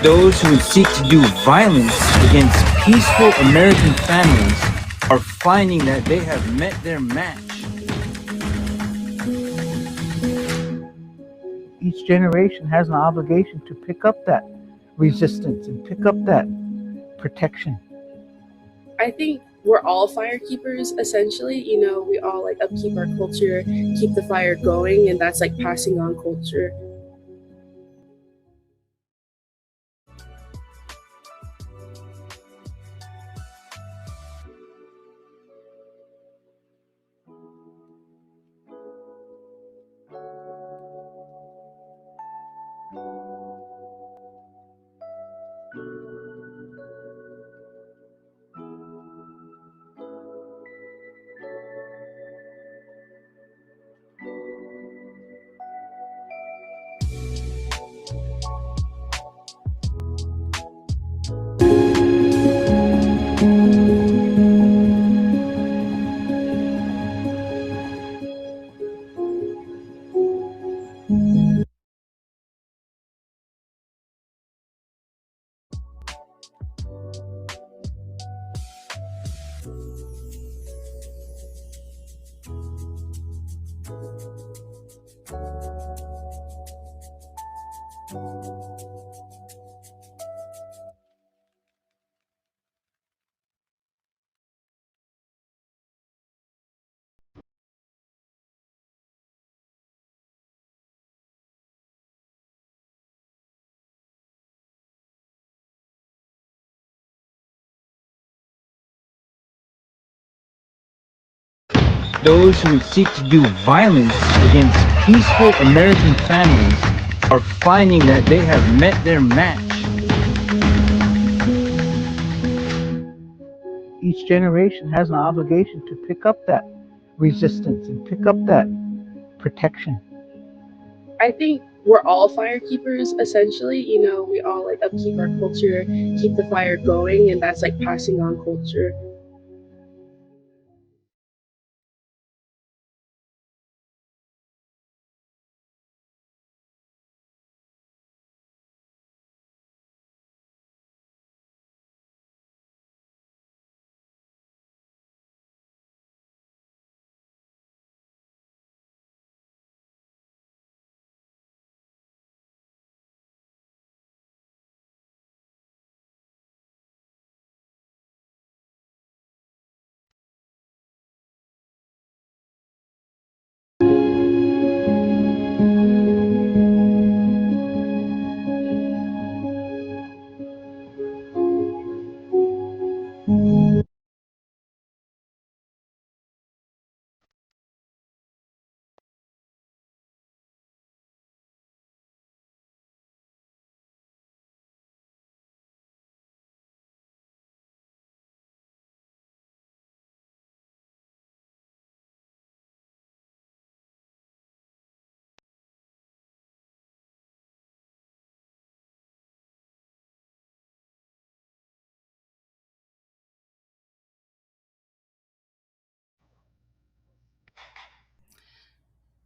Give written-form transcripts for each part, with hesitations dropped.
Those who seek to do violence against peaceful American families are finding that they have met their match. Each generation has an obligation to pick up that resistance and pick up that protection. I think we're all fire keepers, essentially. We all upkeep our culture, keep the fire going, and that's passing on culture. Those who seek to do violence against peaceful American families are finding that they have met their match. Each generation has an obligation to pick up that resistance and pick up that protection. I think we're all fire keepers, essentially. We all upkeep our culture, keep the fire going, and that's passing on culture.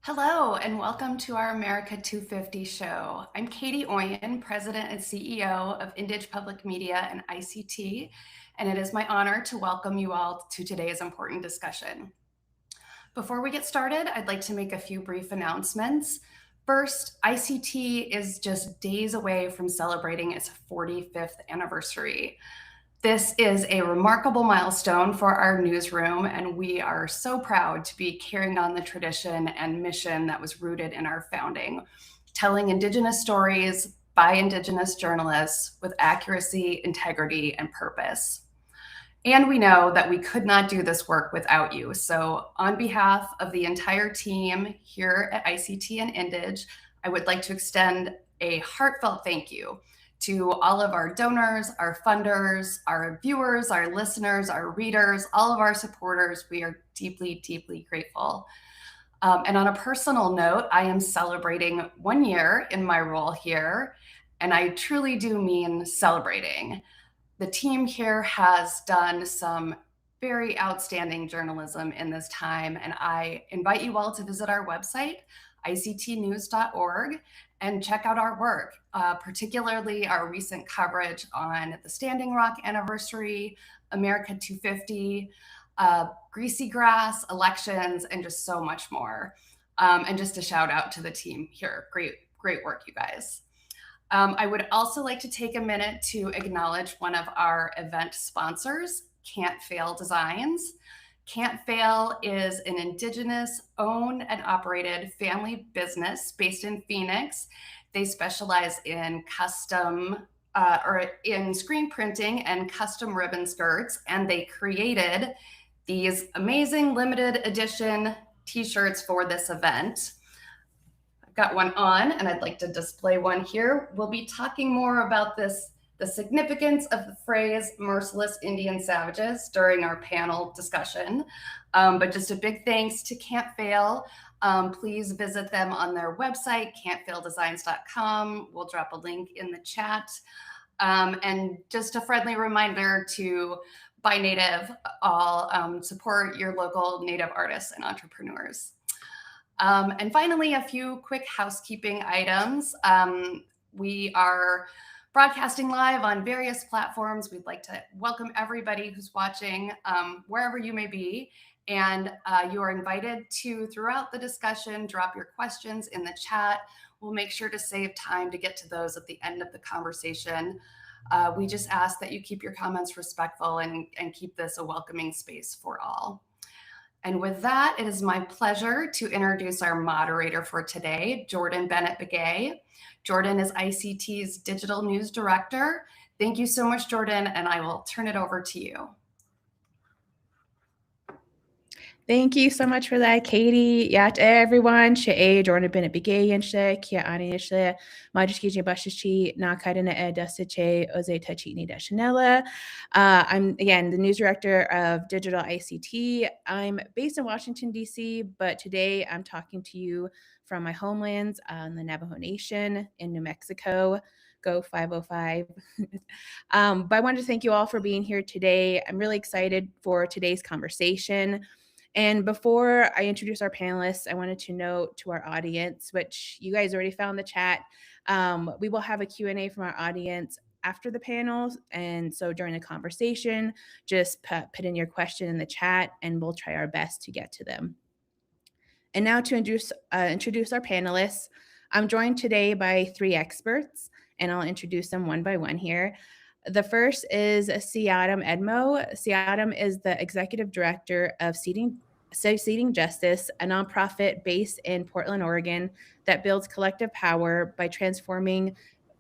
Hello, and welcome to our America 250 show. I'm Katie Oyen, President and CEO of Indige Public Media and ICT, and it is my honor to welcome you all to today's important discussion. Before we get started, I'd like to make a few brief announcements. First, ICT is just days away from celebrating its 45th anniversary. This is a remarkable milestone for our newsroom, and we are so proud to be carrying on the tradition and mission that was rooted in our founding, telling Indigenous stories by Indigenous journalists with accuracy, integrity, and purpose. And we know that we could not do this work without you. So on behalf of the entire team here at ICT and Indige, I would like to extend a heartfelt thank you to all of our donors, our funders, our viewers, our listeners, our readers, all of our supporters. We are deeply, deeply grateful. And on a personal note, I am celebrating 1 year in my role here, and I truly do mean celebrating. The team here has done some very outstanding journalism in this time, and I invite you all to visit our website, ictnews.org, and check out our work, particularly our recent coverage on the Standing Rock anniversary, America 250, greasy grass, elections, and just so much more. And just a shout out to the team here. Great work, you guys. I would also like to take a minute to acknowledge one of our event sponsors, Can't Fail Designs. Can't Fail is an Indigenous owned and operated family business based in Phoenix. They specialize in custom or in screen printing and custom ribbon skirts, and they created these amazing limited edition t-shirts for this event. I've got one on, and I'd like to display one here. We'll be talking more about this, the significance of the phrase merciless Indian savages during our panel discussion. But just a big thanks to Can't Fail. Please visit them on their website, can'tfaildesigns.com. We'll drop a link in the chat. And just a friendly reminder to buy Native, all support your local Native artists and entrepreneurs. And finally, a few quick housekeeping items. We are broadcasting live on various platforms. We'd like to welcome everybody who's watching wherever you may be. And you are invited to, throughout the discussion, drop your questions in the chat. We'll make sure to save time to get to those at the end of the conversation. We just ask that you keep your comments respectful and keep this a welcoming space for all. And with that, it is my pleasure to introduce our moderator for today, Jordan Bennett-Begay. Jordan is ICT's Digital News Director. Thank you so much, Jordan, and I will turn it over to you. Thank you so much for that, Katie. Yat everyone, She'e Jordan Bennett Begay she Kia Ani she Majiki Bashichi Nakaidana Dasache Oze Tachini Dashanella. I'm again the news director of Digital ICT. I'm based in Washington, D.C., but today I'm talking to you from my homelands on the Navajo Nation in New Mexico. Go 505. But I wanted to thank you all for being here today. I'm really excited for today's conversation. And before I introduce our panelists, I wanted to note to our audience, which you guys already found in the chat, we will have a Q&A from our audience after the panels. And so during the conversation, just put in your question in the chat and we'll try our best to get to them. And now to introduce our panelists, I'm joined today by 3 experts, and I'll introduce them one by one here. The first is Siadam Edmo. Siadam is the executive director of Seeding Justice, a nonprofit based in Portland, Oregon, that builds collective power by transforming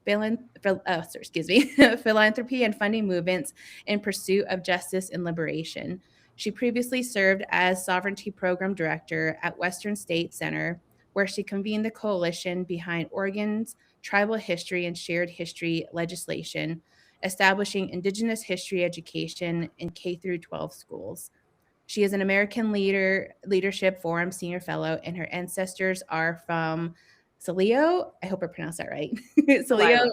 philanthropy and funding movements in pursuit of justice and liberation. She previously served as Sovereignty Program Director at Western State Center, where she convened the coalition behind Oregon's tribal history and shared history legislation, establishing Indigenous history education in K-12 schools. She is an American Leadership Forum Senior Fellow, and her ancestors are from Celio. I hope I pronounced that right. Celio,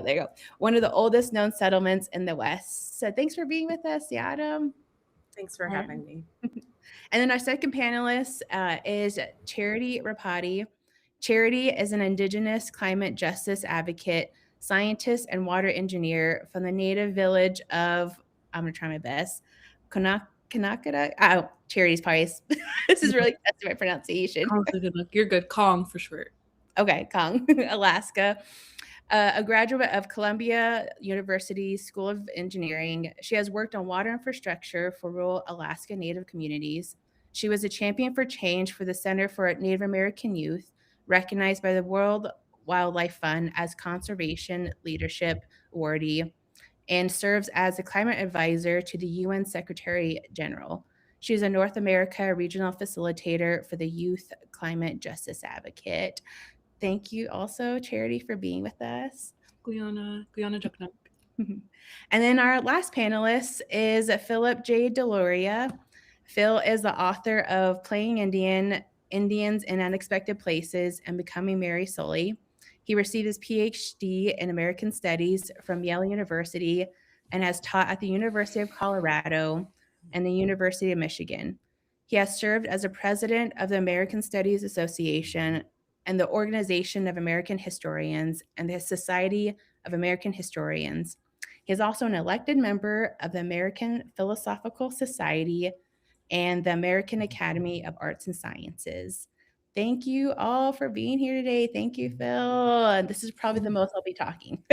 there you go. One of the oldest known settlements in the West. So thanks for being with us, Siadam. Thanks for having me. And then our second panelist is Charity Rapati. Charity is an Indigenous climate justice advocate, scientist, and water engineer from the native village of, I'm going to try my best, Kanakada. Oh, Charity's probably, this is really testing my pronunciation. You're good. Kong for short. Okay, Kong, Alaska. A graduate of Columbia University School of Engineering, she has worked on water infrastructure for rural Alaska Native communities. She was a champion for change for the Center for Native American Youth, recognized by the World Wildlife Fund as Conservation Leadership Awardee, and serves as a climate advisor to the UN Secretary General. She is a North America regional facilitator for the Youth Climate Justice Advocate. Thank you also, Charity, for being with us. Guyana Juknak. And then our last panelist is Philip J. Deloria. Phil is the author of Playing Indian, Indians in Unexpected Places, and Becoming Mary Sully. He received his PhD in American Studies from Yale University and has taught at the University of Colorado and the University of Michigan. He has served as a president of the American Studies Association and the Organization of American Historians and the Society of American Historians. He is also an elected member of the American Philosophical Society and the American Academy of Arts and Sciences. Thank you all for being here today. Thank you, Phil. And this is probably the most I'll be talking.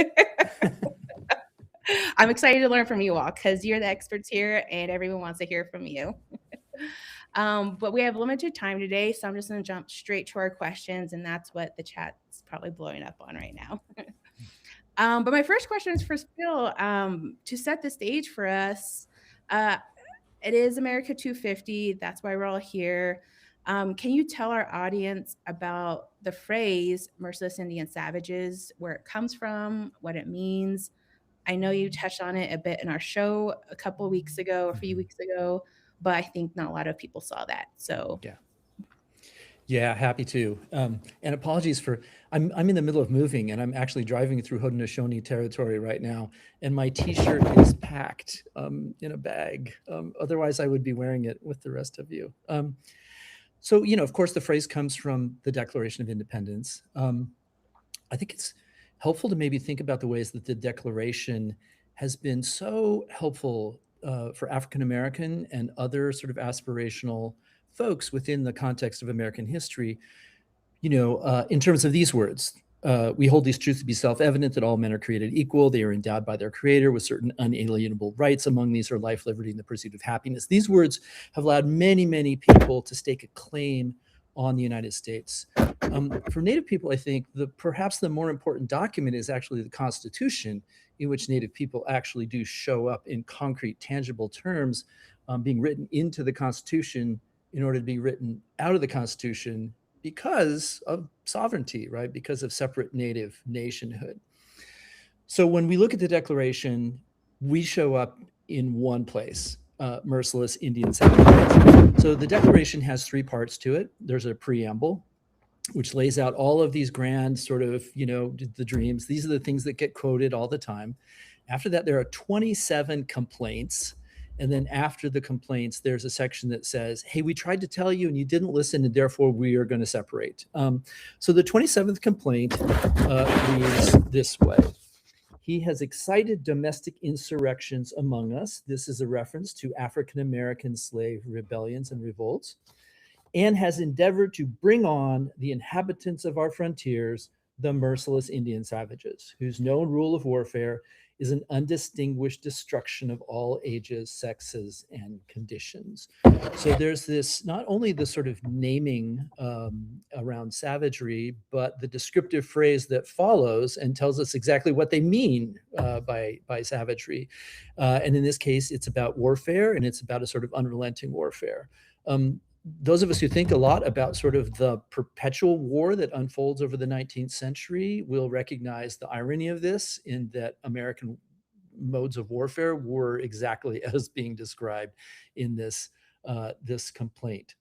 I'm excited to learn from you all because you're the experts here and everyone wants to hear from you. But we have limited time today, so I'm just going to jump straight to our questions, and that's what the chat's probably blowing up on right now. But my first question is for Phil. To set the stage for us, it is America 250. That's why we're all here. Can you tell our audience about the phrase Merciless Indian Savages, where it comes from, what it means? I know you touched on it a bit in our show a couple of weeks ago, a few weeks ago, but I think not a lot of people saw that. So Yeah, happy to. And apologies for, I'm in the middle of moving and I'm actually driving through Haudenosaunee territory right now. And my t-shirt is packed in a bag. Otherwise I would be wearing it with the rest of you. So, of course, the phrase comes from the Declaration of Independence. I think it's helpful to maybe think about the ways that the Declaration has been so helpful for African-American and other sort of aspirational folks within the context of American history, in terms of these words. We hold these truths to be self-evident that all men are created equal. They are endowed by their creator with certain unalienable rights. Among these are life, liberty, and the pursuit of happiness. These words have allowed many, many people to stake a claim on the United States. For Native people, I think perhaps the more important document is actually the Constitution, in which Native people actually do show up in concrete, tangible terms, being written into the Constitution in order to be written out of the Constitution because of sovereignty, right? Because of separate Native nationhood. So when we look at the Declaration, we show up in one place, Merciless Indian Savages. So the Declaration has three parts to it. There's a preamble, which lays out all of these grand sort of, the dreams. These are the things that get quoted all the time. After that, there are 27 complaints. And then after the complaints, there's a section that says, hey, we tried to tell you and you didn't listen, and therefore we are going to separate. So the 27th complaint reads this way. He has excited domestic insurrections among us. This is a reference to African-American slave rebellions and revolts, and has endeavored to bring on the inhabitants of our frontiers, the merciless Indian savages, whose known rule of warfare is an undistinguished destruction of all ages, sexes, and conditions. So there's this, not only the sort of naming around savagery, but the descriptive phrase that follows and tells us exactly what they mean by savagery. And in this case, it's about warfare, and it's about a sort of unrelenting warfare. Those of us who think a lot about sort of the perpetual war that unfolds over the 19th century will recognize the irony of this, in that American modes of warfare were exactly as being described in this complaint.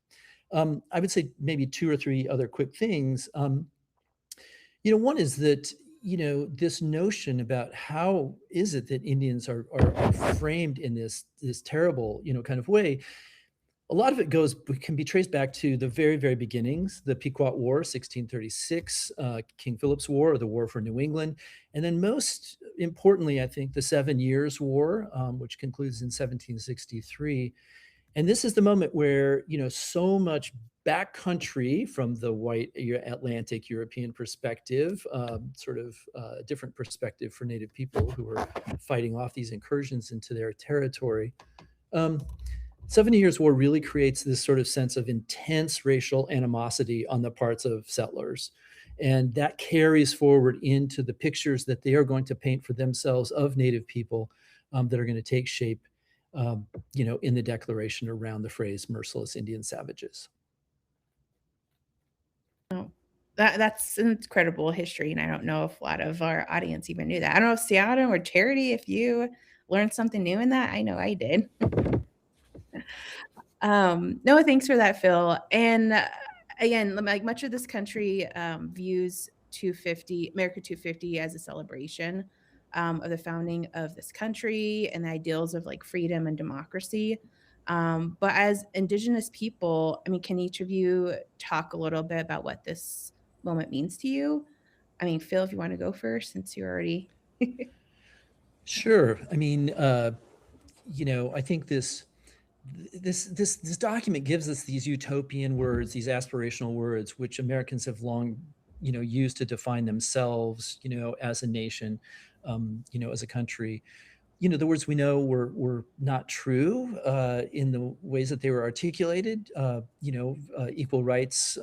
I would say maybe two or three other quick things. One is that, this notion about how is it that Indians are framed in this terrible, kind of way. A lot of it can be traced back to the very, very beginnings, the Pequot War, 1636, King Philip's War, or the War for New England. And then most importantly, I think, the 7 Years' War, which concludes in 1763. And this is the moment where, so much backcountry from the white Atlantic European perspective, sort of a different perspective for Native people who were fighting off these incursions into their territory. 70 Years' War really creates this sort of sense of intense racial animosity on the parts of settlers. And that carries forward into the pictures that they are going to paint for themselves of Native people that are going to take shape, in the Declaration around the phrase merciless Indian savages. Oh, that's an incredible history. And I don't know if a lot of our audience even knew that. I don't know if Seattle or Charity, if you learned something new in that. I know I did. No, thanks for that, Phil. And again, like much of this country views America 250 as a celebration of the founding of this country and the ideals of like freedom and democracy. But as Indigenous people, I mean, can each of you talk a little bit about what this moment means to you? I mean, Phil, if you want to go first, since you're already. Sure. I mean, I think this document gives us these utopian words, these aspirational words, which Americans have long, used to define themselves, as a nation, as a country. The words we know were not true in the ways that they were articulated. Equal rights,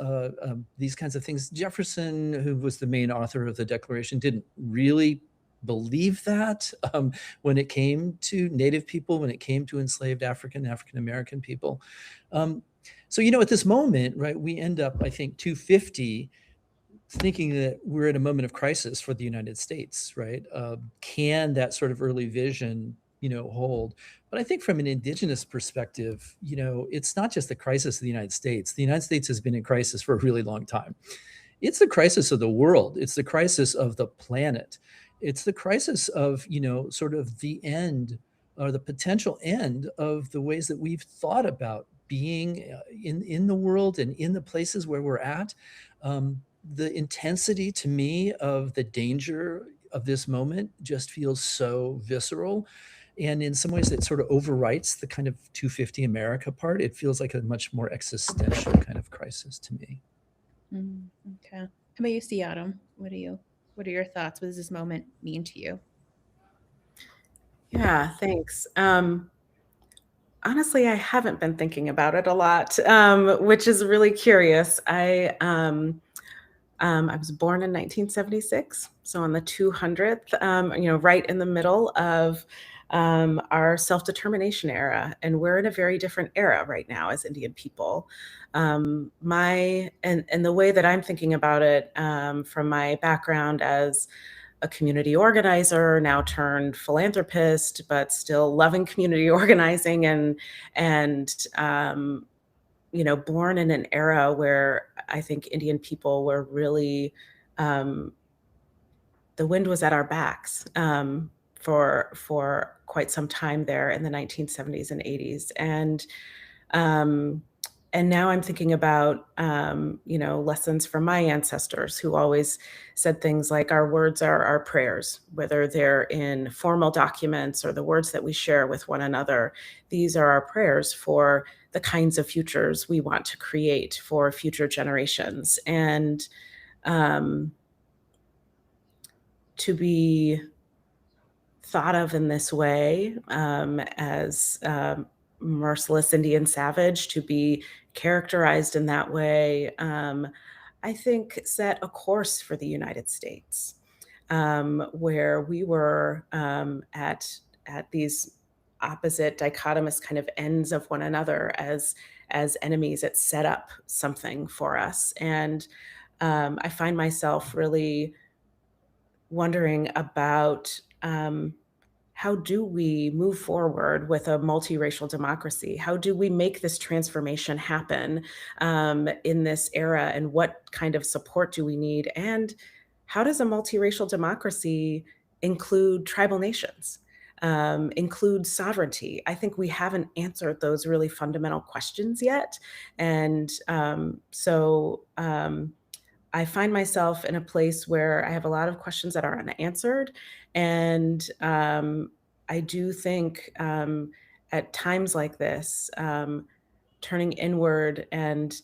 these kinds of things. Jefferson, who was the main author of the Declaration, didn't really believe that when it came to Native people, when it came to enslaved African American people. So at this moment, right, we end up, I think, 250 thinking that we're at a moment of crisis for the United States, right? Can that sort of early vision, hold? But I think from an Indigenous perspective, it's not just the crisis of the United States. The United States has been in crisis for a really long time. It's the crisis of the world. It's the crisis of the planet. It's the crisis of, sort of the end or the potential end of the ways that we've thought about being in the world and in the places where we're at. The intensity to me of the danger of this moment just feels so visceral. And in some ways, it sort of overwrites the kind of 250 America part. It feels like a much more existential kind of crisis to me. Okay. How about you, see, Autumn? What are your thoughts? What does this moment mean to you? Yeah, thanks. Honestly, I haven't been thinking about it a lot, which is really curious. I was born in 1976, so on the 200th, right in the middle of our self-determination era, and we're in a very different era right now as Indian people. And the way that I'm thinking about it, from my background as a community organizer, now turned philanthropist, but still loving community organizing, and born in an era where I think Indian people were really, the wind was at our backs for quite some time there in the 1970s and 80s. And now I'm thinking about, lessons from my ancestors who always said things like our words are our prayers, whether they're in formal documents or the words that we share with one another. These are our prayers for the kinds of futures we want to create for future generations. And to be thought of in this way as merciless Indian savage, to be characterized in that way, I think set a course for the United States, where we were at these opposite dichotomous kind of ends of one another as enemies. It set up something for us. And I find myself really wondering about how do we move forward with a multiracial democracy? How do we make this transformation happen in this era? And what kind of support do we need? And how does a multiracial democracy include tribal nations, include sovereignty? I think we haven't answered those really fundamental questions yet. And so I find myself in a place where I have a lot of questions that are unanswered. And I do think at times like this, turning inward, and,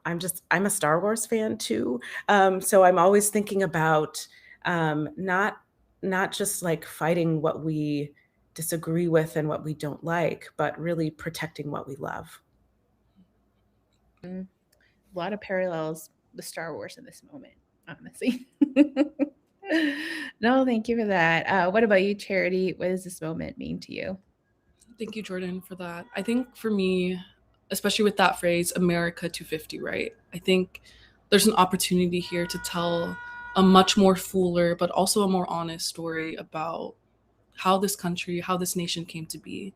I'm a Star Wars fan too. So I'm always thinking about not just like fighting what we disagree with and what we don't like, but really protecting what we love. A lot of parallels with Star Wars in this moment, honestly. No, thank you for that. What about you, Charity? What does this moment mean to you? Thank you, Jordan, for that. I think for me, especially with that phrase, America 250, right? I think there's an opportunity here to tell a much more fuller, but also a more honest story about how this country, how this nation came to be.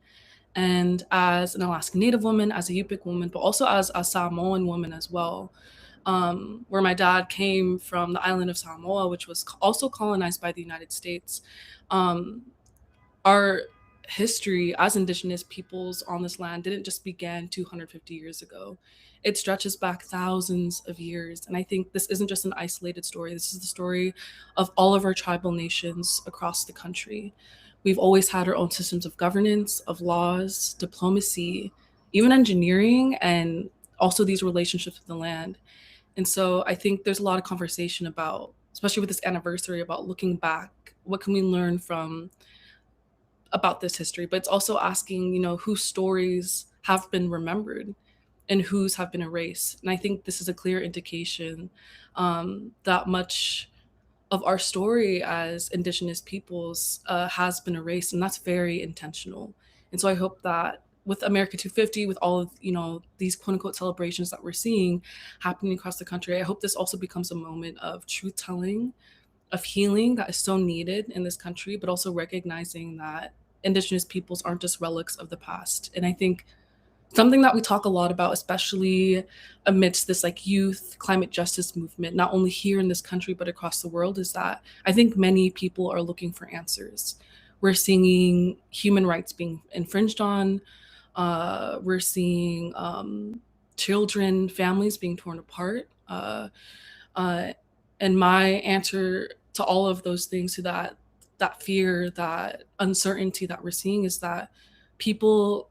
And as an Alaskan Native woman, as a Yupik woman, but also as a Samoan woman as well, where my dad came from, the island of Samoa, which was also colonized by the United States. Our history as Indigenous peoples on this land didn't just begin 250 years ago. It stretches back thousands of years. And I think this isn't just an isolated story. This is the story of all of our tribal nations across the country. We've always had our own systems of governance, of laws, diplomacy, even engineering, and also these relationships with the land. And so I think there's a lot of conversation about, especially with this anniversary, about looking back, what can we learn from about this history, but it's also asking, whose stories have been remembered and whose have been erased. And I think this is a clear indication that much of our story as Indigenous peoples has been erased, and that's very intentional. And so I hope that with America 250, with all of these quote unquote celebrations that we're seeing happening across the country, I hope this also becomes a moment of truth telling, of healing that is so needed in this country, but also recognizing that Indigenous peoples aren't just relics of the past. And I think something that we talk a lot about, especially amidst this youth climate justice movement, not only here in this country, but across the world, is that I think many people are looking for answers. We're seeing human rights being infringed on. We're seeing children, families being torn apart. And my answer to all of those things, to that fear, that uncertainty that we're seeing, is that people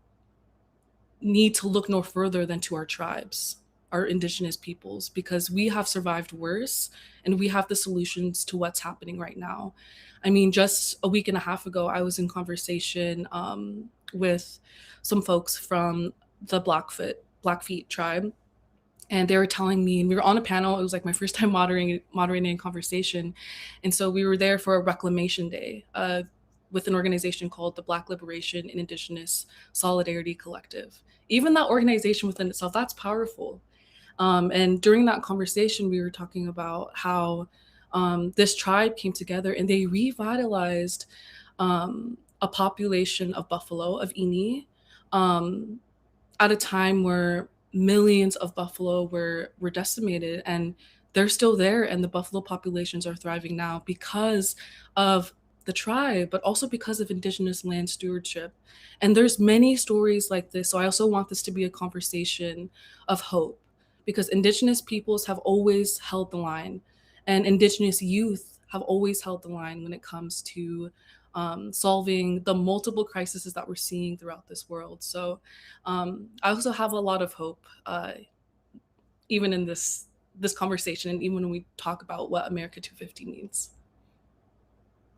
need to look no further than to our tribes, our Indigenous peoples, because we have survived worse and we have the solutions to what's happening right now. I mean, just a week and a half ago, I was in conversation with some folks from the Blackfeet tribe. And they were telling me, and we were on a panel, it was my first time moderating a conversation. And so we were there for a reclamation day with an organization called the Black Liberation and Indigenous Solidarity Collective. Even that organization within itself, that's powerful. And during that conversation, we were talking about how this tribe came together and they revitalized a population of buffalo, of Ini, at a time where millions of buffalo were decimated, and they're still there, and the buffalo populations are thriving now because of the tribe, but also because of Indigenous land stewardship. And there's many stories like this. So I also want this to be a conversation of hope, because Indigenous peoples have always held the line, and Indigenous youth have always held the line when it comes to solving the multiple crises that we're seeing throughout this world. So I also have a lot of hope, even in this conversation, and even when we talk about what America 250 means.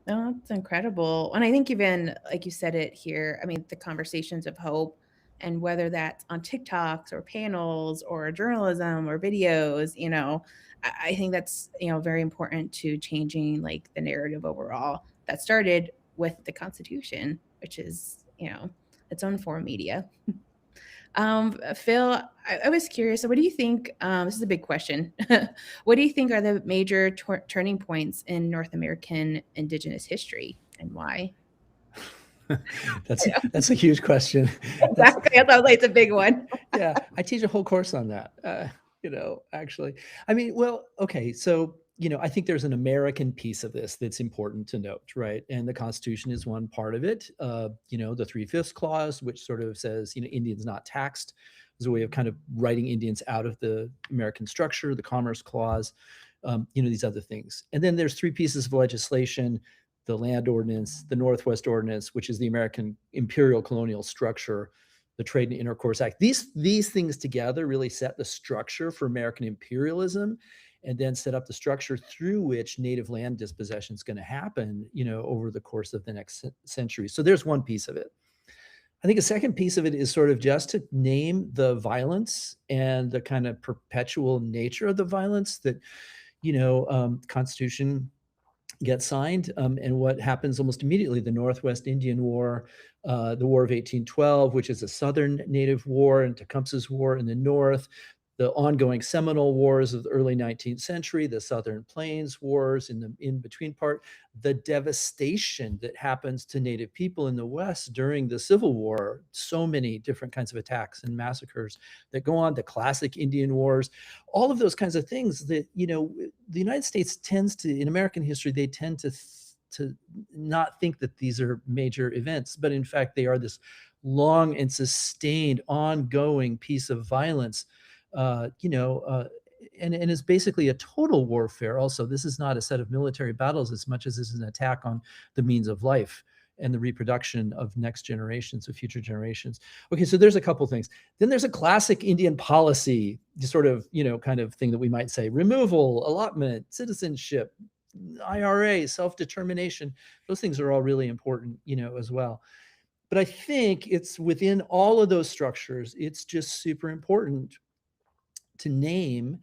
Oh, that's incredible. And I think even like you said it here, I mean, the conversations of hope, and whether that's on TikToks or panels or journalism or videos, I think that's, very important to changing the narrative overall that started with the Constitution, which is, its own form of media. Phil, I was curious. So what do you think? This is a big question. What do you think are the major turning points in North American Indigenous history, and why? That's a huge question. Exactly. I thought it's a big one. Yeah, I teach a whole course on that. Actually, I mean, well, okay, so I think there's an American piece of this that's important to note, right? And the Constitution is one part of it. The 3/5 clause, which sort of says, Indians not taxed, is a way of kind of writing Indians out of the American structure. The Commerce Clause, these other things. And then there's 3 pieces of legislation: the Land Ordinance, the Northwest Ordinance, which is the American imperial colonial structure, the Trade and Intercourse Act. These things together really set the structure for American imperialism, and then set up the structure through which native land dispossession is going to happen, over the course of the next century. So there's one piece of it. I think a second piece of it is sort of just to name the violence and the kind of perpetual nature of the violence that, Constitution gets signed, and what happens almost immediately: the Northwest Indian War, the War of 1812, which is a Southern Native War, and Tecumseh's War in the North, the ongoing Seminole Wars of the early 19th century, the Southern Plains Wars in the in-between part, the devastation that happens to Native people in the West during the Civil War, so many different kinds of attacks and massacres that go on, the classic Indian Wars, all of those kinds of things that, the United States tends to, in American history, they tend to not think that these are major events, but in fact, they are this long and sustained ongoing piece of violence, and is basically a total warfare. Also, this is not a set of military battles as much as this is an attack on the means of life and the reproduction of next generations, of future generations. Okay, so there's a couple things. Then there's a classic Indian policy sort of, kind of thing that we might say: removal, allotment, citizenship, IRA, self-determination. Those things are all really important, as well. But I think it's within all of those structures, it's just super important to name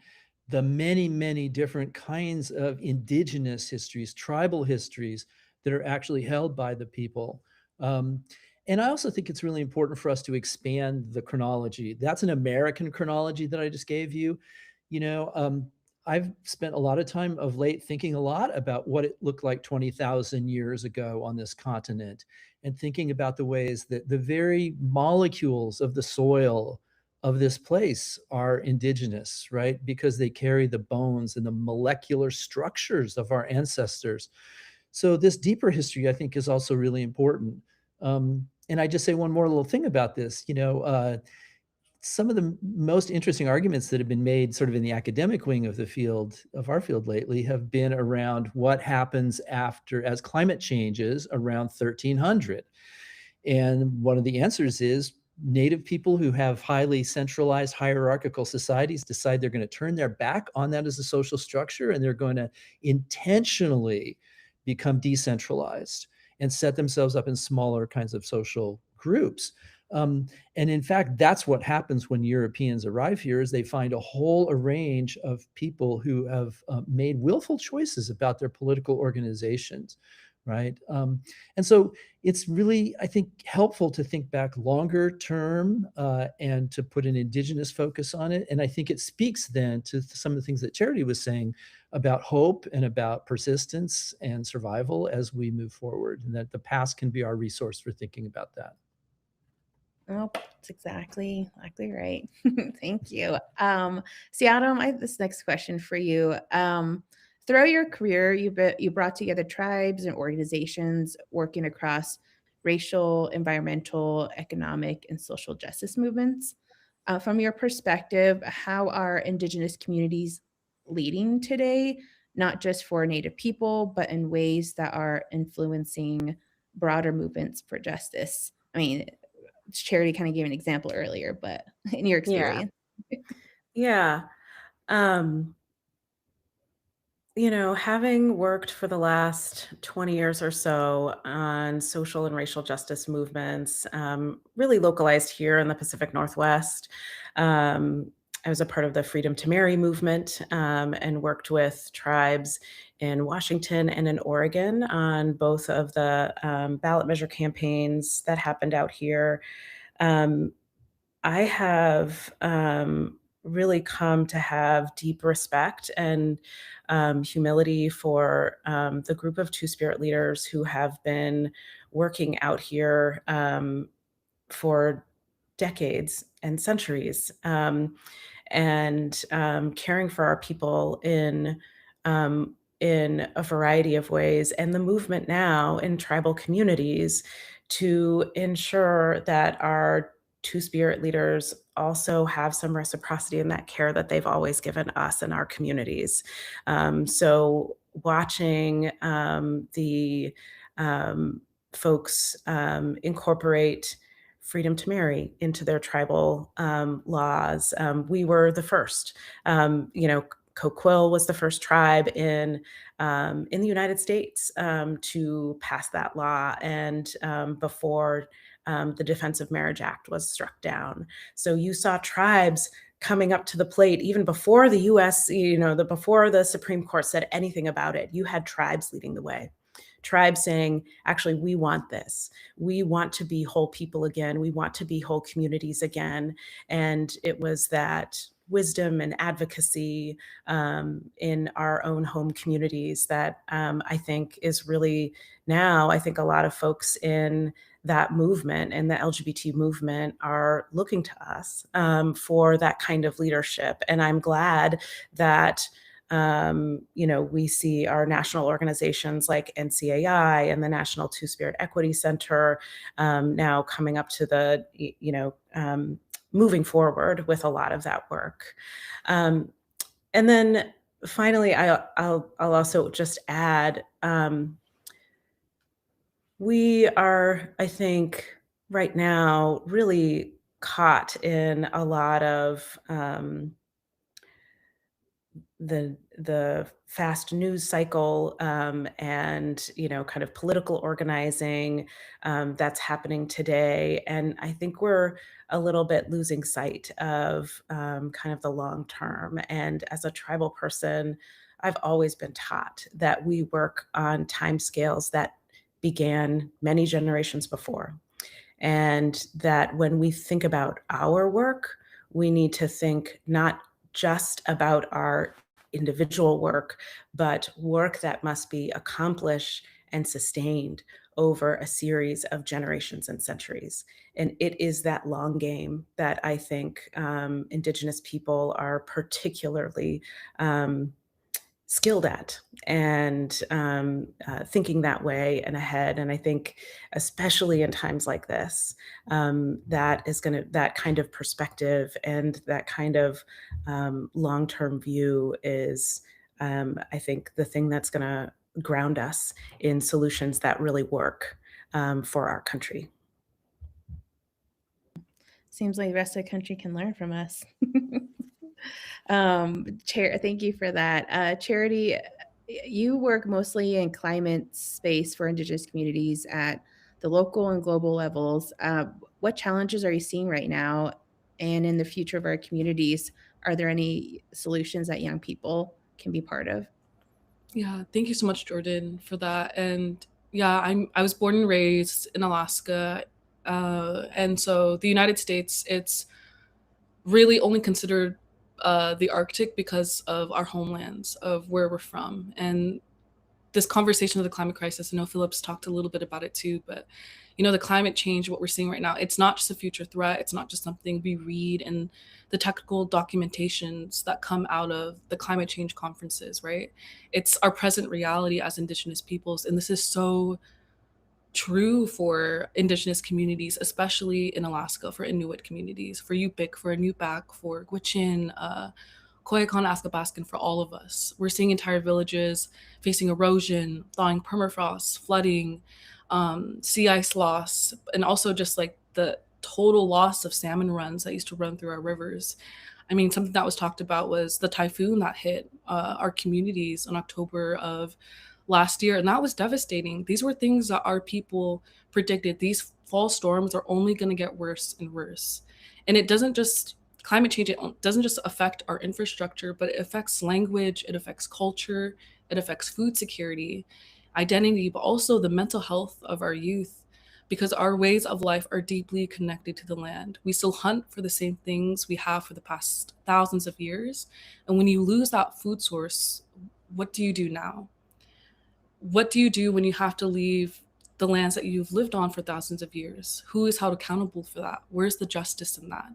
the many, many different kinds of indigenous histories, tribal histories that are actually held by the people. And I also think it's really important for us to expand the chronology. That's an American chronology that I just gave you. I've spent a lot of time of late thinking a lot about what it looked like 20,000 years ago on this continent, and thinking about the ways that the very molecules of the soil of this place are indigenous, right? Because they carry the bones and the molecular structures of our ancestors. So this deeper history, I think, is also really important. And I just say one more little thing about this. Some of the most interesting arguments that have been made sort of in the academic wing of the field, of our field lately, have been around what happens as climate changes around 1300. And one of the answers is Native people who have highly centralized hierarchical societies decide they're going to turn their back on that as a social structure, and they're going to intentionally become decentralized and set themselves up in smaller kinds of social groups. And in fact, that's what happens when Europeans arrive here, is they find a whole range of people who have made willful choices about their political organizations, right? And so it's really, I think, helpful to think back longer term and to put an indigenous focus on it. And I think it speaks then to some of the things that Charity was saying about hope and about persistence and survival as we move forward, and that the past can be our resource for thinking about that. Oh, that's exactly right. Thank you. See, Adam, I have this next question for you. Throughout your career, you brought together tribes and organizations working across racial, environmental, economic, and social justice movements. From your perspective, how are Indigenous communities leading today, not just for Native people, but in ways that are influencing broader movements for justice? I mean, Charity kind of gave an example earlier, but in your experience. Yeah. Having worked for the last 20 years or so on social and racial justice movements, really localized here in the Pacific Northwest, I was a part of the Freedom to Marry movement and worked with tribes in Washington and in Oregon on both of the ballot measure campaigns that happened out here. I have really come to have deep respect and humility for the group of Two-Spirit leaders who have been working out here for decades and centuries, and caring for our people in a variety of ways, and the movement now in tribal communities to ensure that our Two-Spirit leaders also have some reciprocity in that care that they've always given us and our communities. So watching the folks incorporate freedom to marry into their tribal laws. We were the first. Coquille was the first tribe in the United States to pass that law, and before the Defense of Marriage Act was struck down. So you saw tribes coming up to the plate even before the U.S., before the Supreme Court said anything about it. You had tribes leading the way. Tribes saying, actually, we want this. We want to be whole people again. We want to be whole communities again. And it was that wisdom and advocacy in our own home communities that I think is really now, I think a lot of folks in that movement and the LGBT movement are looking to us for that kind of leadership. And I'm glad that we see our national organizations like NCAI and the National Two-Spirit Equity Center now coming up to the, moving forward with a lot of that work. And then finally, I'll also just add, we are, I think, right now really caught in a lot of the fast news cycle and kind of political organizing that's happening today, and I think we're a little bit losing sight of kind of the long term. And as a tribal person, I've always been taught that we work on timescales that began many generations before, and that when we think about our work, we need to think not just about our individual work, but work that must be accomplished and sustained over a series of generations and centuries. And it is that long game that I think Indigenous people are particularly skilled at, and thinking that way and ahead. And I think, especially in times like this, that kind of perspective and that kind of long-term view is, I think, the thing that's going to ground us in solutions that really work for our country. Seems like the rest of the country can learn from us. Thank you for that. Charity, you work mostly in climate space for Indigenous communities at the local and global levels. What challenges are you seeing right now? And in the future of our communities, are there any solutions that young people can be part of? Yeah, thank you so much, Jordan, for that. And yeah, I was born and raised in Alaska, and so the United States, it's really only considered the Arctic because of our homelands, of where we're from. And this conversation of the climate crisis, I know Philip's talked a little bit about it too, but the climate change, what we're seeing right now, it's not just a future threat. It's not just something we read in the technical documentations that come out of the climate change conferences, right? It's our present reality as Indigenous peoples. And this is so true for Indigenous communities, especially in Alaska, for Inuit communities, for Yupik, for Inupiaq, for Gwich'in, Koyukon, Athabaskan, for all of us. We're seeing entire villages facing erosion, thawing permafrost, flooding, sea ice loss, and also just like the total loss of salmon runs that used to run through our rivers. I mean, something that was talked about was the typhoon that hit our communities in October of last year, and that was devastating. These were things that our people predicted. These fall storms are only going to get worse and worse. And it doesn't just, climate change, it doesn't just affect our infrastructure, but it affects language, it affects culture, it affects food security, identity, but also the mental health of our youth, because our ways of life are deeply connected to the land. We still hunt for the same things we have for the past thousands of years. And when you lose that food source, what do you do now? What do you do when you have to leave the lands that you've lived on for thousands of years? Who is held accountable for that? Where's the justice in that?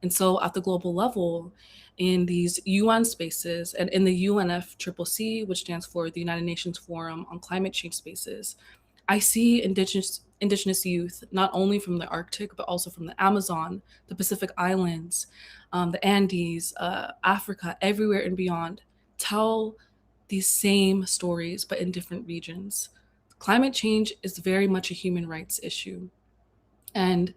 And so at the global level, in these UN spaces and in the UNFCCC, which stands for the United Nations Forum on Climate Change Spaces, I see indigenous youth, not only from the Arctic, but also from the Amazon, the Pacific Islands, the Andes, Africa, everywhere and beyond, tell these same stories, but in different regions. Climate change is very much a human rights issue. And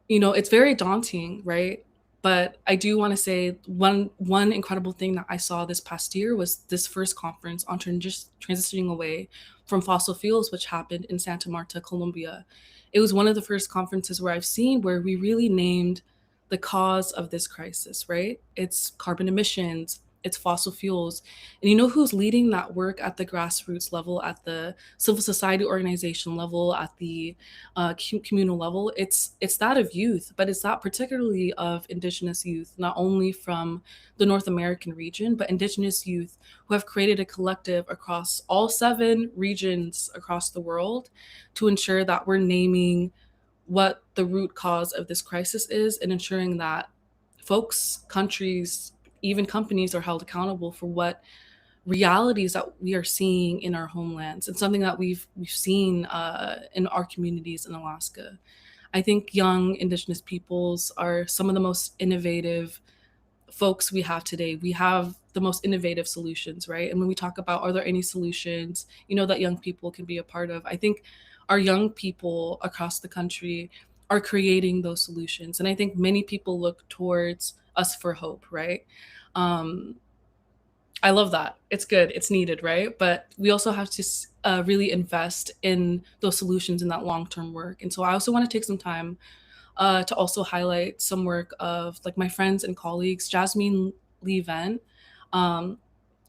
it's very daunting, right? But I do want to say one incredible thing that I saw this past year was this first conference on transitioning away from fossil fuels, which happened in Santa Marta, Colombia. It was one of the first conferences where I've seen where we really named the cause of this crisis, right? It's carbon emissions, it's fossil fuels. And you know who's leading that work at the grassroots level, at the civil society organization level, at the communal level? It's that of youth, but it's that particularly of Indigenous youth, not only from the North American region, but Indigenous youth who have created a collective across all 7 regions across the world to ensure that we're naming what the root cause of this crisis is and ensuring that folks, countries, even companies are held accountable for what realities that we are seeing in our homelands, and something that we've seen in our communities in Alaska. I think young Indigenous peoples are some of the most innovative folks we have today. We have the most innovative solutions, right? And when we talk about are there any solutions, that young people can be a part of, I think our young people across the country are creating those solutions. And I think many people look towards us for hope, right? I love that. It's good. It's needed, right? But we also have to really invest in those solutions in that long-term work. And so I also want to take some time to also highlight some work of like my friends and colleagues. Jasmine Lee Vent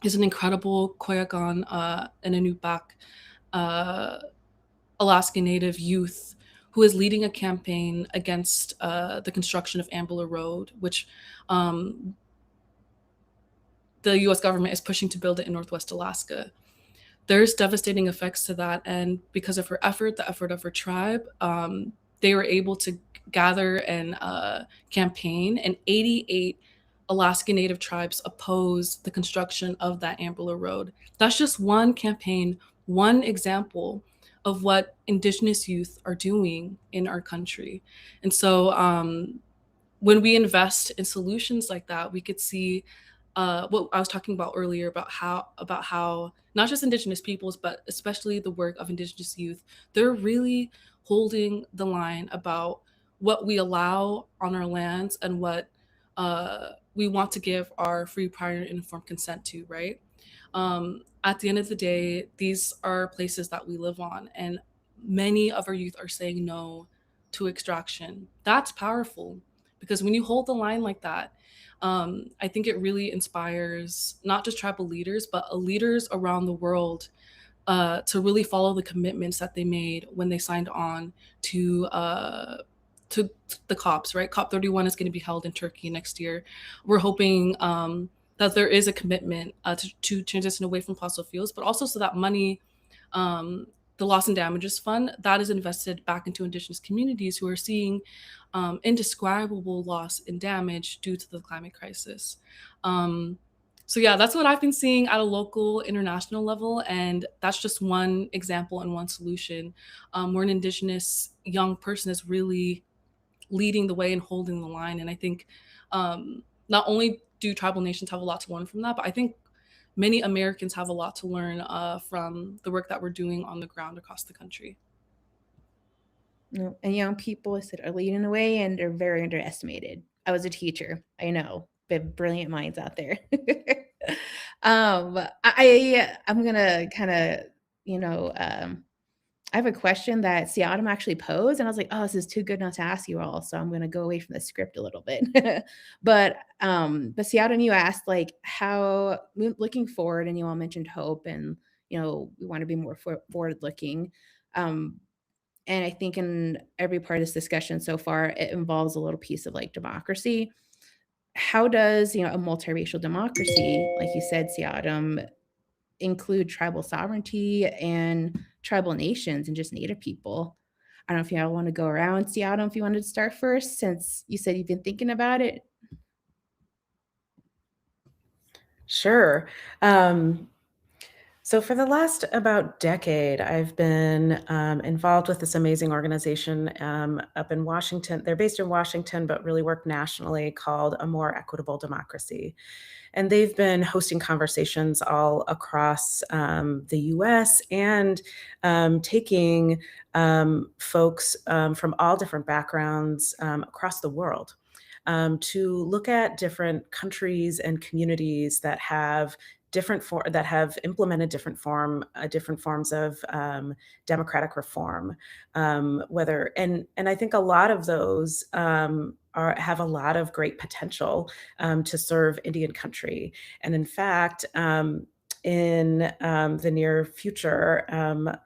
is an incredible Koyukon and Inupiaq Alaska Native youth who is leading a campaign against the construction of Ambler Road, which the US government is pushing to build it in Northwest Alaska. There's devastating effects to that. And because of her effort, the effort of her tribe, they were able to gather and campaign, and 88 Alaska Native tribes opposed the construction of that Ambler Road. That's just one campaign, one example of what Indigenous youth are doing in our country. And so when we invest in solutions like that, we could see what I was talking about earlier about how not just Indigenous peoples, but especially the work of Indigenous youth, they're really holding the line about what we allow on our lands and what we want to give our free, prior, and informed consent to, right? At the end of the day, these are places that we live on, and many of our youth are saying no to extraction. That's powerful, because when you hold the line like that, I think it really inspires not just tribal leaders, but leaders around the world to really follow the commitments that they made when they signed on to the COPs, right? COP 31 is going to be held in Turkey next year. We're hoping that there is a commitment to transition away from fossil fuels, but also so that money, the loss and damages fund, that is invested back into Indigenous communities who are seeing indescribable loss and damage due to the climate crisis. So yeah, that's what I've been seeing at a local, international level, and that's just one example and one solution where an Indigenous young person is really leading the way and holding the line. And I think not only do tribal nations have a lot to learn from that, but I think many Americans have a lot to learn from the work that we're doing on the ground across the country. No, and young people, I said, are leading the way and are very underestimated. I was a teacher. I know, but brilliant minds out there. I'm gonna kind of, I have a question that Siadam actually posed, and I was like, oh, this is too good not to ask you all, so I'm gonna go away from the script a little bit. But Siadam, you asked like how looking forward, and you all mentioned hope, and we want to be more forward looking. And I think in every part of this discussion so far, it involves a little piece of like democracy. How does, a multiracial democracy, like you said, Siadam, include tribal sovereignty and tribal nations and just Native people? I don't know if y'all want to go around. Siadam, if you wanted to start first, since you said you've been thinking about it. Sure. So for the last about decade, I've been involved with this amazing organization up in Washington. They're based in Washington, but really work nationally, called A More Equitable Democracy. And they've been hosting conversations all across the US and taking folks from all different backgrounds across the world to look at different countries and communities that have implemented different forms of democratic reform. And I think a lot of those have a lot of great potential to serve Indian country. And in fact, in the near future,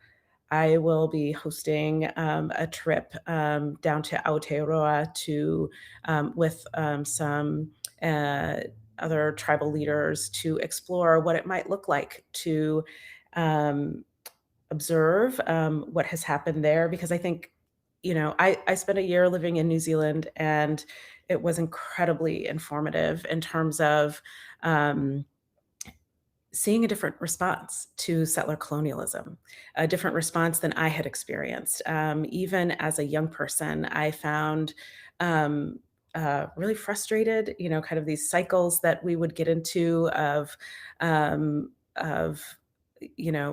I will be hosting a trip down to Aotearoa to with some other tribal leaders to explore what it might look like to um, observe what has happened there. Because I think, I spent a year living in New Zealand, and it was incredibly informative in terms of um, seeing a different response to settler colonialism, a different response than I had experienced. Even as a young person, I found um, really frustrated, kind of these cycles that we would get into of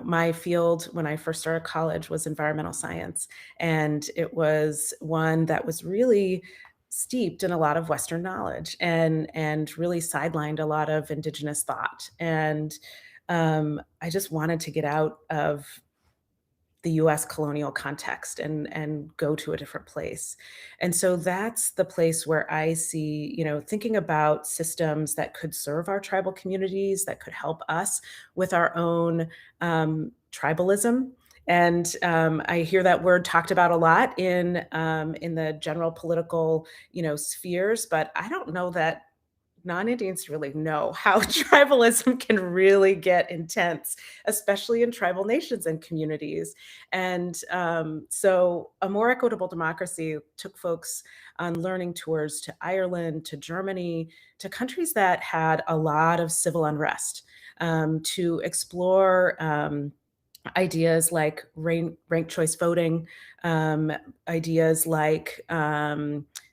my field when I first started college was environmental science. And it was one that was really steeped in a lot of Western knowledge and really sidelined a lot of Indigenous thought. And I just wanted to get out of the US colonial context and go to a different place. And so that's the place where I see, thinking about systems that could serve our tribal communities, that could help us with our own tribalism. And I hear that word talked about a lot in the general political, spheres, but I don't know that non-Indians really know how tribalism can really get intense, especially in tribal nations and communities. And so a more equitable democracy took folks on learning tours to Ireland, to Germany, to countries that had a lot of civil unrest, to explore ideas like ranked choice voting, ideas like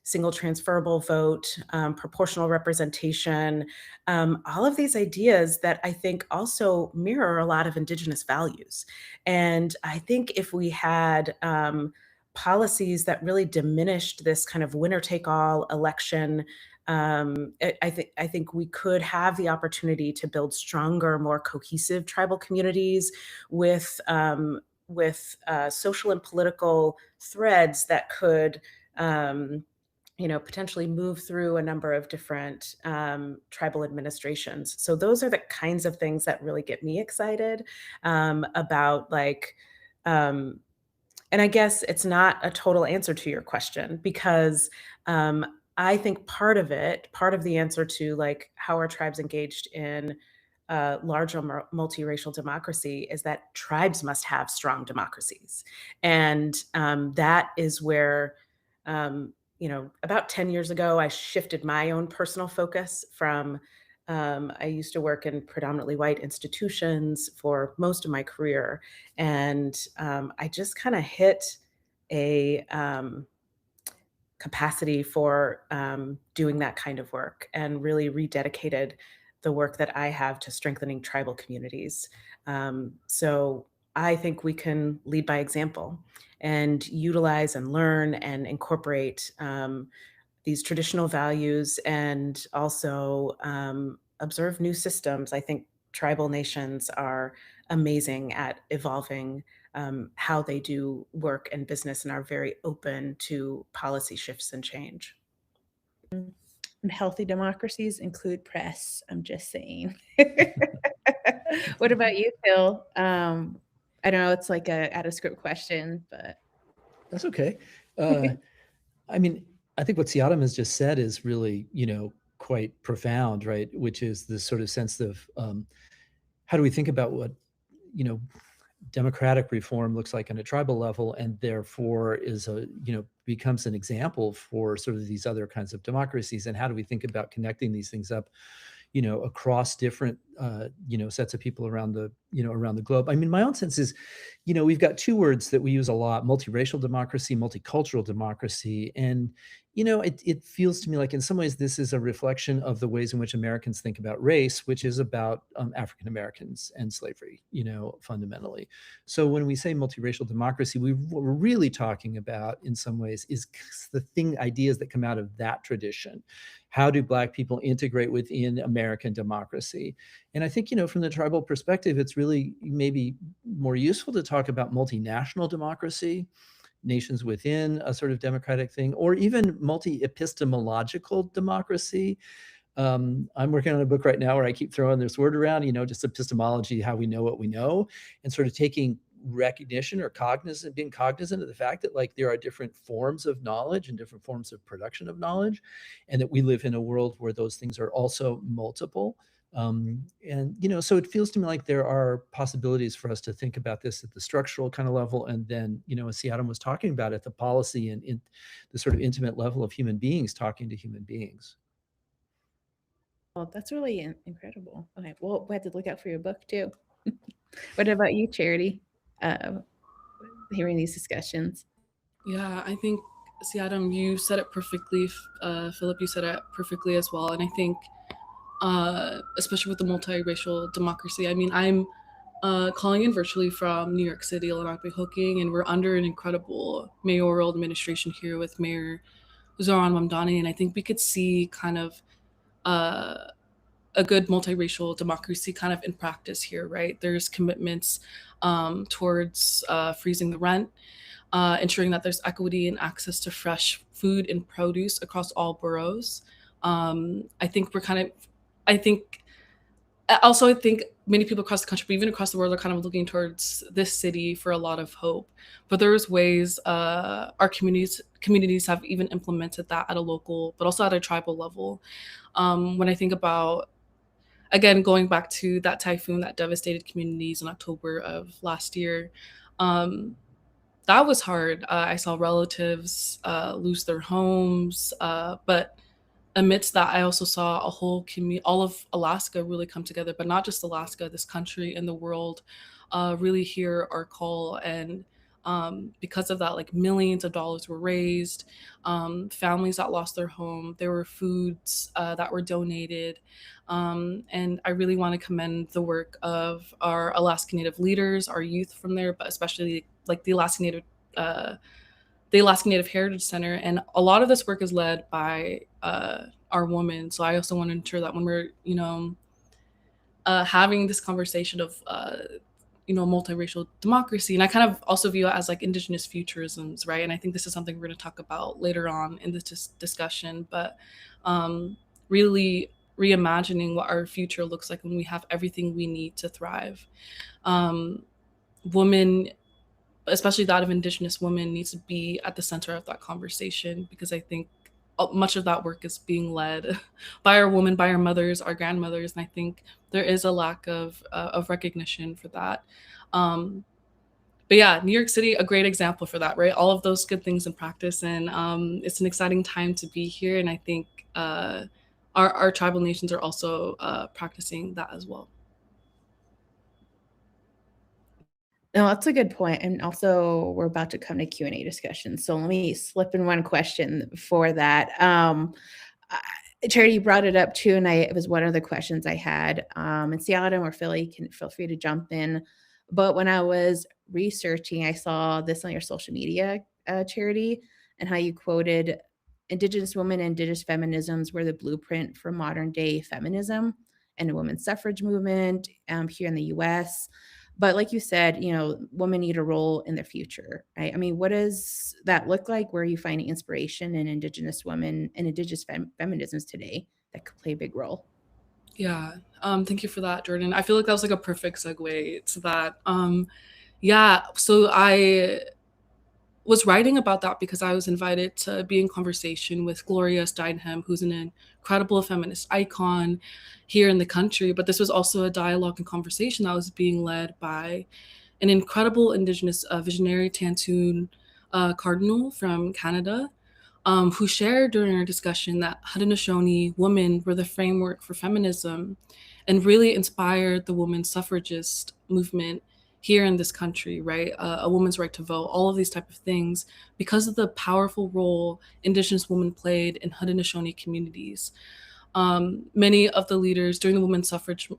single transferable vote, proportional representation, all of these ideas that I think also mirror a lot of Indigenous values. And I think if we had policies that really diminished this kind of winner take all election, I think we could have the opportunity to build stronger, more cohesive tribal communities with social and political threads that could potentially move through a number of different tribal administrations. So those are the kinds of things that really get me excited about and I guess it's not a total answer to your question, because I think part of the answer to like how are tribes engaged in larger multiracial democracy is that tribes must have strong democracies. And that is where, about 10 years ago, I shifted my own personal focus from, I used to work in predominantly white institutions for most of my career. And I just kind of hit a capacity for doing that kind of work and really rededicated the work that I have to strengthening tribal communities. So I think we can lead by example and utilize and learn and incorporate these traditional values and also observe new systems. I think tribal nations are amazing at evolving how they do work and business and are very open to policy shifts and change. And healthy democracies include press. I'm just saying. What about you, Phil? I don't know, it's like a out of script question, but That's okay. I mean, I think what Siadam has just said is really, quite profound, right? Which is this sort of sense of how do we think about what, democratic reform looks like on a tribal level, and therefore is becomes an example for sort of these other kinds of democracies, and how do we think about connecting these things up across different sets of people around the globe. I mean, my own sense is, we've got two words that we use a lot: multiracial democracy, multicultural democracy. And it feels to me like in some ways this is a reflection of the ways in which Americans think about race, which is about African Americans and slavery, fundamentally. So when we say multiracial democracy, what we're really talking about in some ways is the ideas that come out of that tradition. How do Black people integrate within American democracy? And I think, from the tribal perspective, it's really maybe more useful to talk about multinational democracy, nations within a sort of democratic thing, or even multi-epistemological democracy. I'm working on a book right now where I keep throwing this word around, just epistemology, how we know what we know, and sort of taking recognition or being cognizant of the fact that like there are different forms of knowledge and different forms of production of knowledge, and that we live in a world where those things are also multiple. And so it feels to me like there are possibilities for us to think about this at the structural kind of level, and then as Seattle was talking about, at the policy and in the sort of intimate level of human beings talking to human beings. Well, that's really incredible. Okay, well, we have to look out for your book too. What about you, Charity? Hearing these discussions. Yeah, I think, see, Adam, you said it perfectly. Philip, you said it perfectly as well. And I think, especially with the multiracial democracy, I mean, I'm calling in virtually from New York City, Lenape-Hoking, and we're under an incredible mayoral administration here with Mayor Zoran Mamdani. And I think we could see kind of a good multiracial democracy kind of in practice here, right? There's commitments towards freezing the rent, ensuring that there's equity and access to fresh food and produce across all boroughs. I think I think many people across the country, but even across the world, are kind of looking towards this city for a lot of hope. But there's ways our communities have even implemented that at a local, but also at a tribal level. When I think about, again, going back to that typhoon that devastated communities in October of last year, that was hard. I saw relatives lose their homes, but amidst that, I also saw a whole community, all of Alaska really come together, but not just Alaska, this country and the world really hear our call. And because of that, like millions of dollars were raised, families that lost their home, there were foods that were donated. And I really want to commend the work of our Alaska Native leaders, our youth from there, but especially like the Alaska Native Heritage Center. And a lot of this work is led by our women. So I also want to ensure that when we're, having this conversation of, multiracial democracy, and I kind of also view it as like Indigenous futurisms, right? And I think this is something we're going to talk about later on in this discussion, but really reimagining what our future looks like when we have everything we need to thrive. Women, especially that of Indigenous women, needs to be at the center of that conversation, because I think much of that work is being led by our women, by our mothers, our grandmothers, and I think there is a lack of recognition for that. But yeah, New York City, a great example for that, right? All of those good things in practice, and it's an exciting time to be here, and I think our tribal nations are also practicing that as well. No, that's a good point. And also, we're about to come to Q&A discussion. So let me slip in one question for that. Charity brought it up too, and it was one of the questions I had. And Adam or Philly can feel free to jump in. But when I was researching, I saw this on your social media, Charity, and how you quoted Indigenous women and Indigenous feminisms were the blueprint for modern day feminism and the women's suffrage movement here in the US. But like you said, women need a role in their future, right? I mean, what does that look like? Where are you finding inspiration in Indigenous women and Indigenous feminisms today that could play a big role? Yeah, thank you for that, Jordan. I feel like that was like a perfect segue to that. Yeah, so I was writing about that because I was invited to be in conversation with Gloria Steinem, who's an incredible feminist icon here in the country. But this was also a dialogue and conversation that was being led by an incredible Indigenous visionary, Tantoon Cardinal from Canada, who shared during our discussion that Haudenosaunee women were the framework for feminism and really inspired the women's suffragist movement here in this country, right? A woman's right to vote, all of these type of things, because of the powerful role Indigenous women played in Haudenosaunee communities. Many of the leaders during the women's suffrage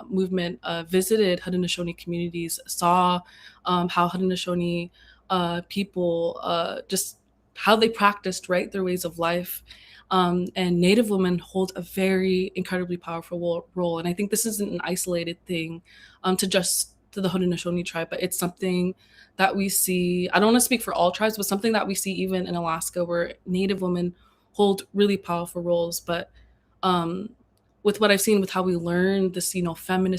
movement visited Haudenosaunee communities, saw how Haudenosaunee people, just how they practiced, right, their ways of life. And Native women hold a very incredibly powerful role. And I think this isn't an isolated thing to just to the Haudenosaunee tribe, but it's something that we see. I don't want to speak for all tribes, but something that we see even in Alaska, where Native women hold really powerful roles. But um, with what I've seen, with how we learn this,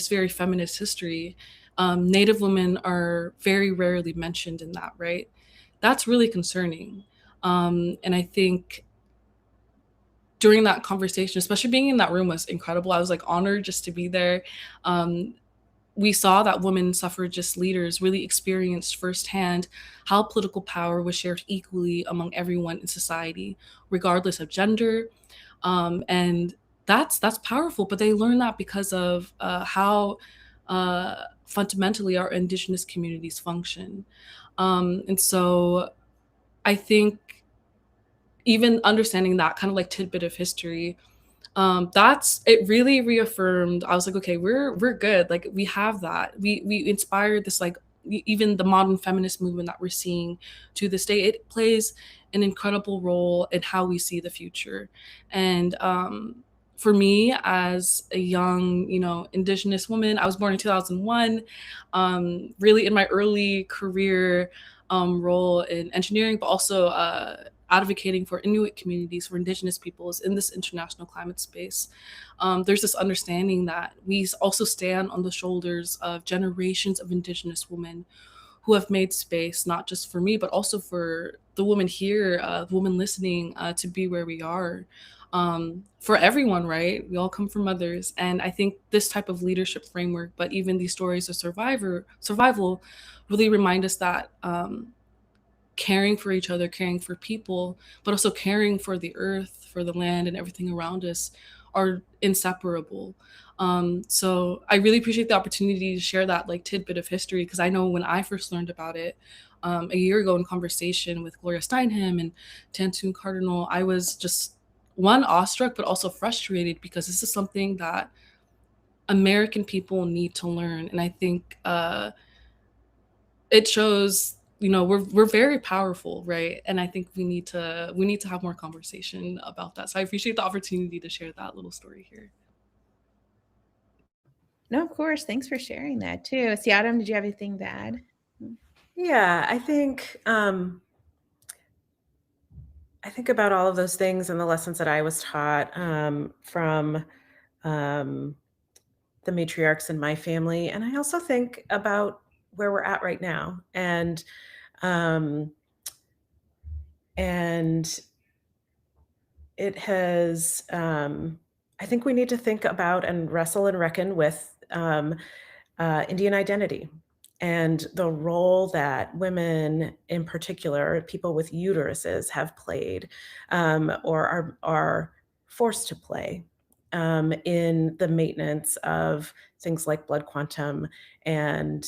very feminist history, Native women are very rarely mentioned in that, right? That's really concerning. And I think during that conversation, especially being in that room was incredible. I was like honored just to be there. Um, we saw that women suffragist leaders really experienced firsthand how political power was shared equally among everyone in society, regardless of gender. And that's powerful. But they learned that because of how fundamentally our Indigenous communities function. And so I think even understanding that kind of like tidbit of history, that's it really reaffirmed. I was like, okay, we're good. Like we have that. We inspired this, like even the modern feminist movement that we're seeing to this day. It plays an incredible role in how we see the future. And for me, as a young, Indigenous woman, I was born in 2001. Really in my early career role in engineering, but also advocating for Inuit communities, for Indigenous peoples in this international climate space. There's this understanding that we also stand on the shoulders of generations of Indigenous women who have made space, not just for me, but also for the women here, the women listening, to be where we are. For everyone, right? We all come from mothers. And I think this type of leadership framework, but even these stories of survival really remind us that caring for each other, caring for people, but also caring for the earth, for the land, and everything around us are inseparable. So I really appreciate the opportunity to share that like tidbit of history, because I know when I first learned about it a year ago in conversation with Gloria Steinem and Tantun Cardinal, I was just awestruck, but also frustrated, because this is something that American people need to learn. And I think it shows, we're very powerful, right? And I think we need to have more conversation about that. So I appreciate the opportunity to share that little story here. No, of course. Thanks for sharing that too. See, Adam, did you have anything to add? Yeah, I think about all of those things and the lessons that I was taught from the matriarchs in my family, and I also think about where we're at right now, and it has. I think we need to think about and wrestle and reckon with Indian identity and the role that women, in particular, people with uteruses, have played or are forced to play in the maintenance of things like blood quantum. And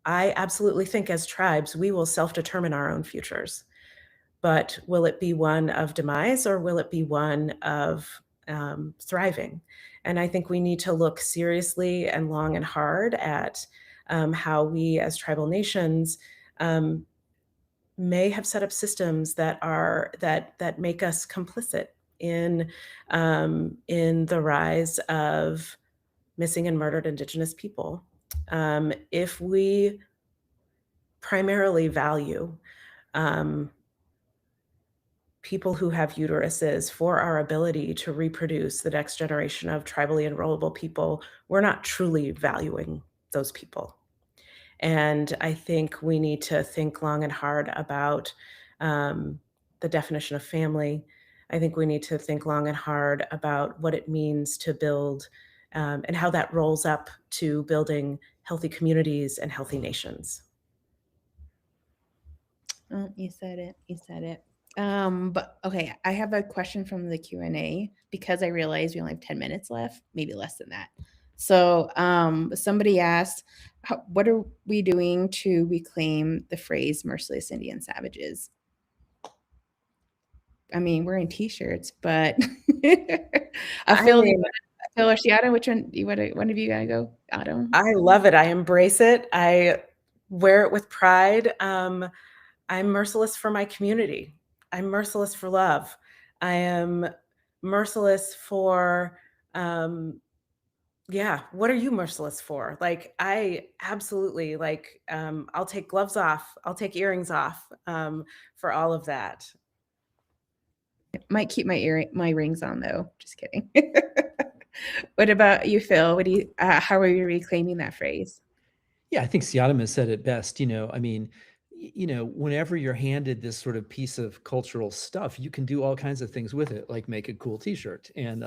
I absolutely think as tribes, we will self-determine our own futures. But will it be one of demise, or will it be one of thriving? And I think we need to look seriously and long and hard at how we as tribal nations may have set up systems that make us complicit in the rise of missing and murdered Indigenous people. If we primarily value people who have uteruses for our ability to reproduce the next generation of tribally enrollable people, we're not truly valuing those people. And I think we need to think long and hard about the definition of family. I think we need to think long and hard about what it means to build and how that rolls up to building healthy communities and healthy nations. Oh, you said it. You said it. But okay, I have a question from the Q&A, because I realize we only have 10 minutes left, maybe less than that. So somebody asked, what are we doing to reclaim the phrase merciless Indian savages? I mean, we're in t-shirts, but I feel Adam, which one of you gotta go? Adam? I love it. I embrace it. I wear it with pride. I'm merciless for my community. I'm merciless for love. I am merciless for Yeah, what are you merciless for? Like, I absolutely like, I'll take gloves off, I'll take earrings off, for all of that. Might keep my rings on though. Just kidding. What about you, Phil? What do you? How are you reclaiming that phrase? Yeah, I think Siadam has said it best. I mean, whenever you're handed this sort of piece of cultural stuff, you can do all kinds of things with it, like make a cool T-shirt, and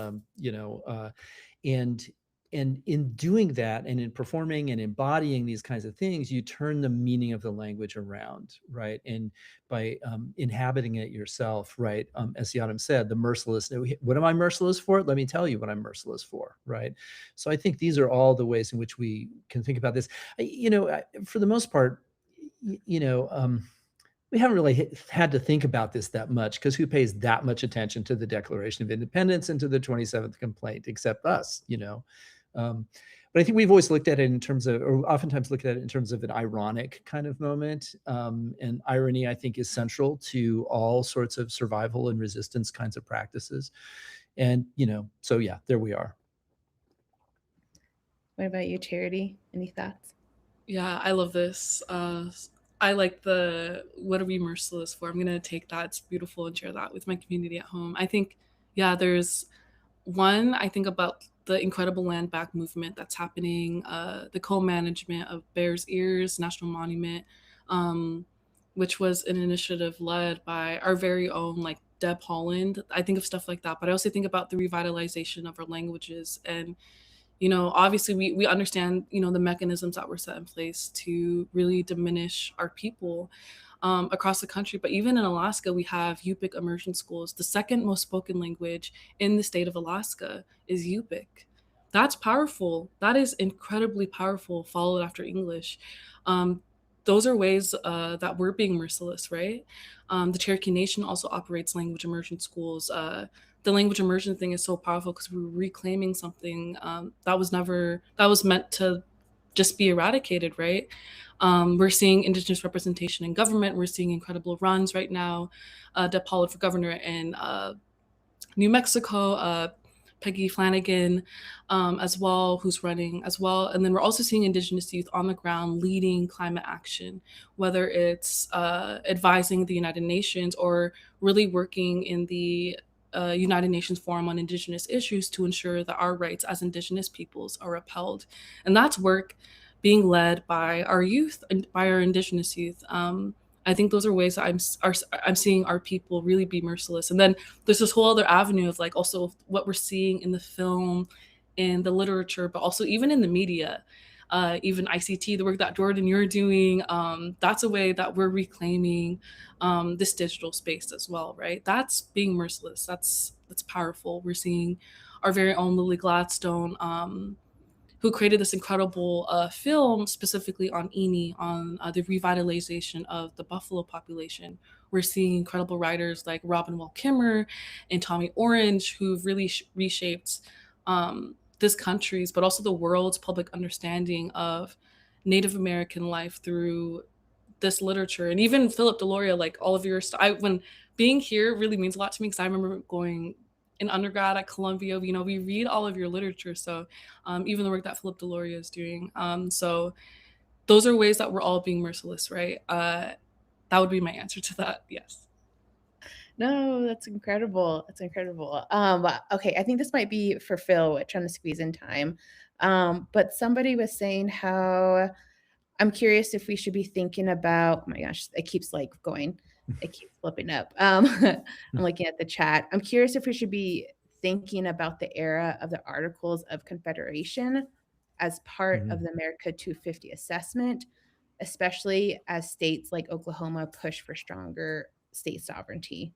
and in doing that, and in performing and embodying these kinds of things, you turn the meaning of the language around, right? And by inhabiting it yourself, right? As Siadam said, the merciless. What am I merciless for? Let me tell you what I'm merciless for, right? So I think these are all the ways in which we can think about this. For the most part, we haven't really had to think about this that much, because who pays that much attention to the Declaration of Independence and to the 27th complaint except us. But I think we've always looked at it in terms of, or oftentimes looked at it in terms of an ironic kind of moment. And irony, I think, is central to all sorts of survival and resistance kinds of practices. And, so yeah, there we are. What about you, Charity? Any thoughts? Yeah, I love this. I like the what are we merciless for? I'm gonna take that. It's beautiful and share that with my community at home. I think, yeah, there's one. I think about the incredible land back movement that's happening, the co-management of Bears Ears National Monument, um, which was an initiative led by our very own like Deb Holland. I think of stuff like that, but I also think about the revitalization of our languages. And obviously we understand the mechanisms that were set in place to really diminish our people across the country. But even in Alaska, we have Yupik immersion schools. The second most spoken language in the state of Alaska is Yupik. That's powerful. That is incredibly powerful, followed after English. um, those are ways that we're being merciless, right? The Cherokee Nation also operates language immersion schools. The language immersion thing is so powerful because we're reclaiming something that was meant to just be eradicated, right? We're seeing Indigenous representation in government. We're seeing incredible runs right now. Deb Pollard for governor in New Mexico, Peggy Flanagan as well, who's running as well. And then we're also seeing Indigenous youth on the ground leading climate action, whether it's advising the United Nations or really working in the United Nations Forum on Indigenous Issues to ensure that our rights as Indigenous peoples are upheld. And that's work being led by our youth and by our Indigenous youth. I think those are ways that I'm seeing our people really be merciless. And then there's this whole other avenue of like also what we're seeing in the film, in the literature, but also even in the media, even ICT, the work that Jordan you're doing. That's a way that we're reclaiming this digital space as well, right? That's being merciless. That's powerful. We're seeing our very own Lily Gladstone, who created this incredible film specifically on Eni, on the revitalization of the buffalo population. We're seeing incredible writers like Robin Wall Kimmer and Tommy Orange, who've really reshaped this country's, but also the world's public understanding of Native American life through this literature. And even Philip Deloria, like all of your stuff. When being here really means a lot to me, because I remember going in undergrad at Columbia, we read all of your literature. So even the work that Philip Deloria is doing. So those are ways that we're all being merciless, right? That would be my answer to that. Yes. No, that's incredible. That's incredible. Okay, I think this might be for Phil, trying to squeeze in time. But somebody was saying how I'm curious if we should be thinking about, oh my gosh, it keeps like going. It keeps flipping up. I'm looking at the chat. I'm curious if we should be thinking about the era of the Articles of Confederation as part of the America 250 assessment, especially as states like Oklahoma push for stronger state sovereignty.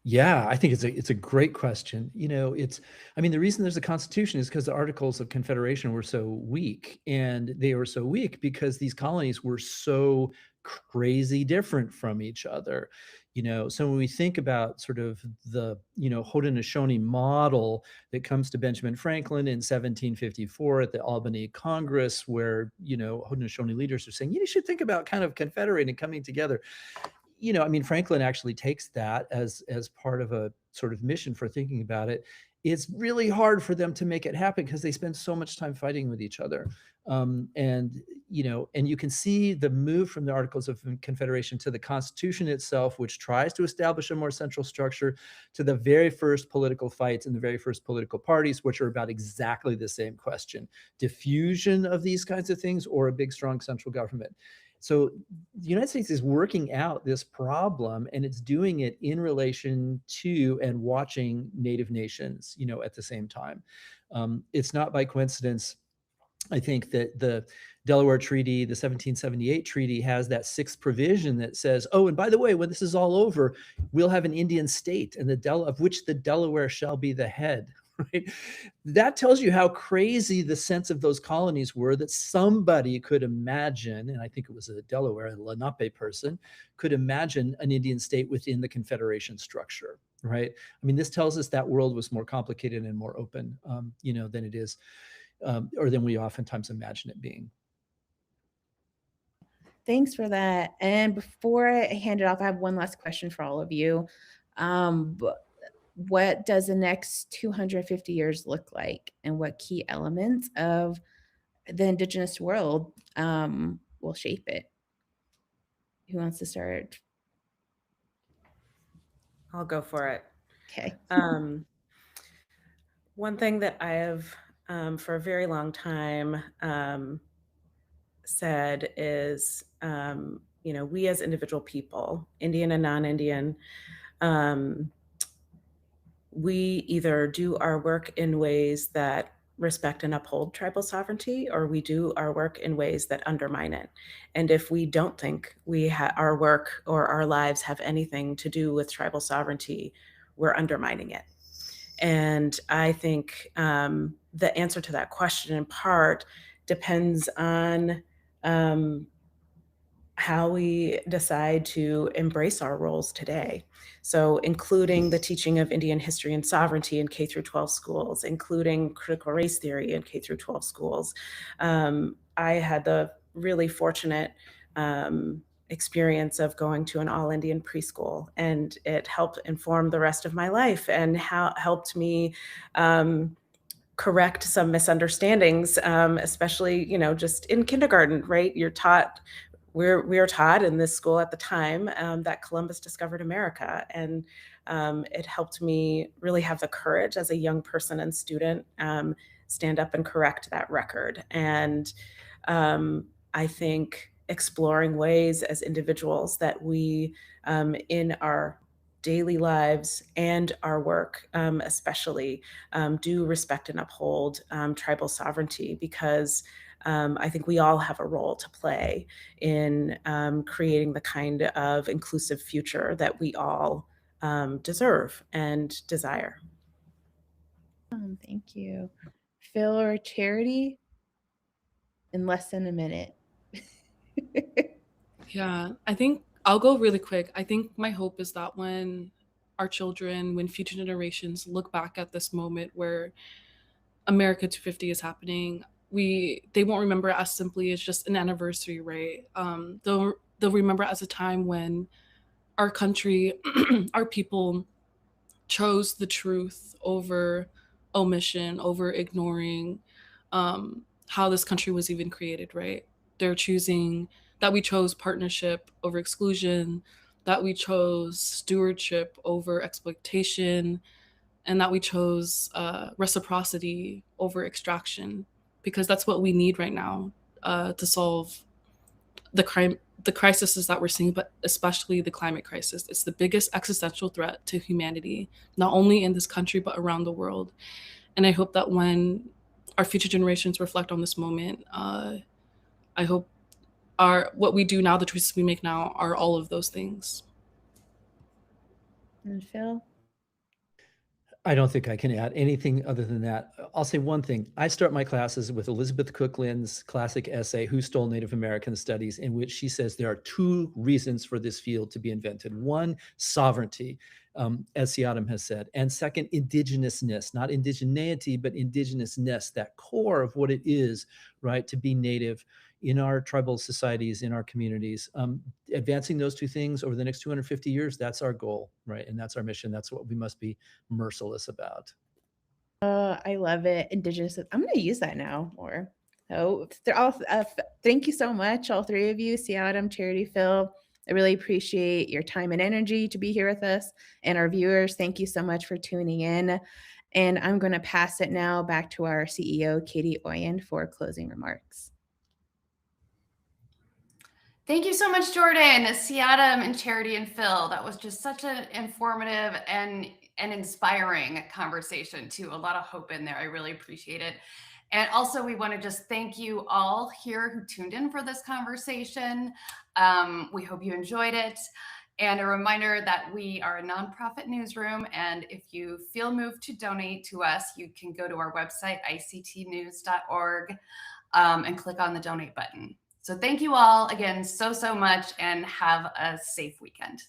Yeah, I think it's a great question. The reason there's a constitution is because the Articles of Confederation were so weak, and they were so weak because these colonies were so crazy different from each other. So when we think about sort of the, Haudenosaunee model that comes to Benjamin Franklin in 1754 at the Albany Congress, where, Haudenosaunee leaders are saying, you should think about kind of confederating and coming together. Franklin actually takes that as part of a sort of mission for thinking about it. it's really hard for them to make it happen because they spend so much time fighting with each other. And you can see the move from the Articles of Confederation to the Constitution itself, which tries to establish a more central structure, to the very first political fights and the very first political parties, which are about exactly the same question: diffusion of these kinds of things or a big, strong central government. So the United States is working out this problem, and it's doing it in relation to and watching Native nations, at the same time. It's not by coincidence, I think, that the Delaware Treaty, the 1778 treaty, has that sixth provision that says, oh, and by the way, when this is all over, we'll have an Indian state, and of which the Delaware shall be the head. Right? That tells you how crazy the sense of those colonies were, that somebody could imagine, and I think it was a Delaware, a Lenape person, could imagine an Indian state within the Confederation structure, right? I mean, this tells us that world was more complicated and more open, than it is, or than we oftentimes imagine it being. Thanks for that. And before I hand it off, I have one last question for all of you. What does the next 250 years look like, and what key elements of the Indigenous world will shape it? Who wants to start? I'll go for it. Okay. One thing that I have for a very long time said is, we as individual people, Indian and non-Indian, we either do our work in ways that respect and uphold tribal sovereignty, or we do our work in ways that undermine it. And if we don't think our work or our lives have anything to do with tribal sovereignty, we're undermining it. And I think the answer to that question in part depends on how we decide to embrace our roles today. So including the teaching of Indian history and sovereignty in K through 12 schools, including critical race theory in K through 12 schools. I had the really fortunate experience of going to an all-Indian preschool, and it helped inform the rest of my life and helped me correct some misunderstandings, especially, just in kindergarten, right? You're taught, we were taught in this school at the time that Columbus discovered America. And it helped me really have the courage as a young person and student stand up and correct that record. And I think exploring ways as individuals that we, in our daily lives and our work, especially, do respect and uphold tribal sovereignty, because I think we all have a role to play in creating the kind of inclusive future that we all deserve and desire. Thank you. Phil or Charity? In less than a minute. Yeah, I think I'll go really quick. I think my hope is that when our children, when future generations look back at this moment where America 250 is happening, they won't remember it as simply as just an anniversary, right? They'll remember it as a time when our country, our people chose the truth over omission, over ignoring how this country was even created, right? They're choosing that we chose partnership over exclusion, that we chose stewardship over exploitation, and that we chose reciprocity over extraction, because that's what we need right now to solve the crises that we're seeing, but especially the climate crisis. It's the biggest existential threat to humanity, not only in this country, but around the world. And I hope that when our future generations reflect on this moment, I hope what we do now, the choices we make now, are all of those things. And Phil? I don't think I can add anything other than that. I'll say one thing. I start my classes with Elizabeth Cooklin's classic essay, Who Stole Native American Studies, in which she says there are two reasons for this field to be invented. One, sovereignty, as Siadam has said. And second, indigenousness, not indigeneity, but indigenousness, that core of what it is, right, to be Native in our tribal societies, in our communities. Advancing those two things over the next 250 years, that's our goal, right? And that's our mission. That's what we must be merciless about. I love it. Indigenous. I'm going to use that now more. So they're all, thank you so much, all three of you, Siadam, Charity, Phil. I really appreciate your time and energy to be here with us. And our viewers, thank you so much for tuning in. And I'm going to pass it now back to our CEO, Katie Oyen, for closing remarks. Thank you so much, Jordan, Siadam, and Charity, and Phil. That was just such an informative and inspiring conversation, too. A lot of hope in there. I really appreciate it. And also, we want to just thank you all here who tuned in for this conversation. We hope you enjoyed it. And a reminder that we are a nonprofit newsroom. And if you feel moved to donate to us, you can go to our website, ictnews.org, and click on the donate button. So thank you all again so much, and have a safe weekend.